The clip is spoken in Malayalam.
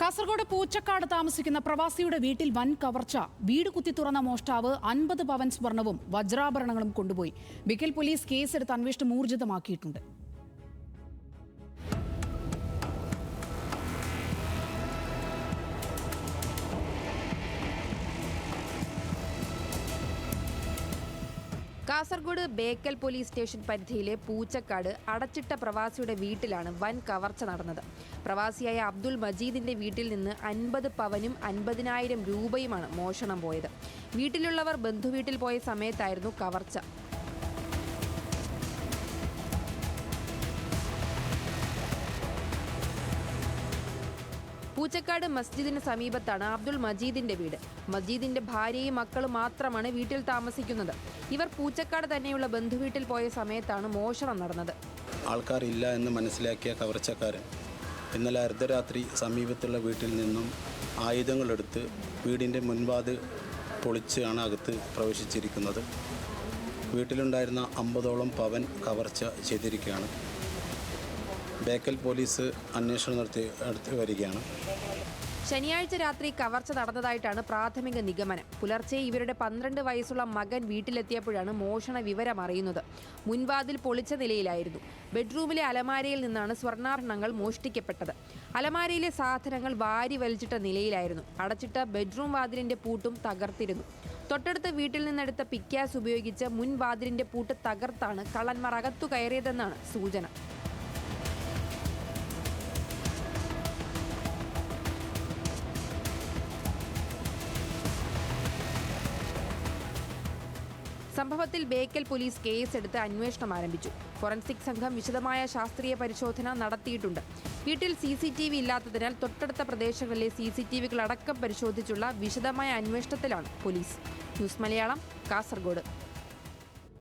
കാസർഗോഡ് പൂച്ചക്കാട് താമസിക്കുന്ന പ്രവാസിയുടെ വീട്ടിൽ വൻ കവർച്ച. വീട് കുത്തി തുറന്ന മോഷ്ടാവ് 50 പവൻ സ്വർണവും വജ്രാഭരണങ്ങളും കൊണ്ടുപോയി. ബിക്കൽ പോലീസ് കേസെടുത്ത് അന്വേഷണം ഊർജിതമാക്കിയിട്ടുണ്ട്. കാസർഗോഡ് ബേക്കൽ പോലീസ് സ്റ്റേഷൻ പരിധിയിലെ പൂച്ചക്കാട് അടച്ചിട്ട പ്രവാസിയുടെ വീട്ടിലാണ് വൻ കവർച്ച നടന്നത്. പ്രവാസിയായ അബ്ദുൾ മജീദിന്റെ വീട്ടിൽ നിന്ന് 50 പവനും 50,000 രൂപയുമാണ് മോഷണം പോയത്. വീട്ടിലുള്ളവർ ബന്ധുവീട്ടിൽ പോയ സമയത്തായിരുന്നു കവർച്ച. പൂച്ചക്കാട് മസ്ജിദിന് സമീപത്താണ് അബ്ദുൾ മജീദിന്റെ വീട്. മജീദിന്റെ ഭാര്യയും മക്കളും മാത്രമാണ് വീട്ടിൽ താമസിക്കുന്നത്. ഇവർ പൂച്ചക്കാട് തന്നെയുള്ള ബന്ധുവീട്ടിൽ പോയ സമയത്താണ് മോഷണം നടന്നത്. ആൾക്കാരില്ല എന്ന് മനസ്സിലാക്കിയ കവർച്ചക്കാരൻ ഇന്നലെ അർദ്ധരാത്രി സമീപത്തുള്ള വീട്ടിൽ നിന്നും ആയുധങ്ങളെടുത്ത് വീടിൻ്റെ മുൻവാതിൽ പൊളിച്ചാണ് അകത്ത് പ്രവേശിച്ചിരിക്കുന്നത്. വീട്ടിലുണ്ടായിരുന്ന 50ഓളം പവൻ കവർച്ച ചെയ്തിരിക്കുകയാണ്. ബേക്കൽ പോലീസ് അന്വേഷണം നടത്തി വരികയാണ്. ശനിയാഴ്ച രാത്രി കവർച്ച നടന്നതായിട്ടാണ് പ്രാഥമിക നിഗമനം. പുലർച്ചെ ഇവരുടെ 12 വയസ്സുള്ള മകൻ വീട്ടിലെത്തിയപ്പോഴാണ് മോഷണ വിവരം അറിയുന്നത്. മുൻവാതിൽ പൊളിച്ച നിലയിലായിരുന്നു. ബെഡ്റൂമിലെ അലമാരയിൽ നിന്നാണ് സ്വർണ്ണാഭരണങ്ങൾ മോഷ്ടിക്കപ്പെട്ടത്. അലമാരയിലെ സാധനങ്ങൾ വാരി വലിച്ചിട്ട നിലയിലായിരുന്നു. അടച്ചിട്ട ബെഡ്റൂം വാതിലിന്റെ പൂട്ടും തകർത്തിരുന്നു. തൊട്ടടുത്ത വീട്ടിൽ നിന്നെടുത്ത പിക്കാസ് ഉപയോഗിച്ച് മുൻവാതിലിന്റെ പൂട്ട് തകർത്താണ് കള്ളന്മാർ അകത്തു കയറിയതെന്നാണ് സൂചന. സംഭവത്തിൽ ബേക്കൽ പോലീസ് കേസെടുത്ത് അന്വേഷണം ആരംഭിച്ചു. ഫോറൻസിക് സംഘം വിശദമായ ശാസ്ത്രീയ പരിശോധന നടത്തിയിട്ടുണ്ട്. വീട്ടിൽ CCTV ഇല്ലാത്തതിനാൽ തൊട്ടടുത്ത പ്രദേശങ്ങളിലെ CCTVകൾ അടക്കം പരിശോധിച്ചുള്ള വിശദമായ അന്വേഷണത്തിലാണ് പോലീസ്. ന്യൂസ് മലയാളം, കാസർഗോഡ്.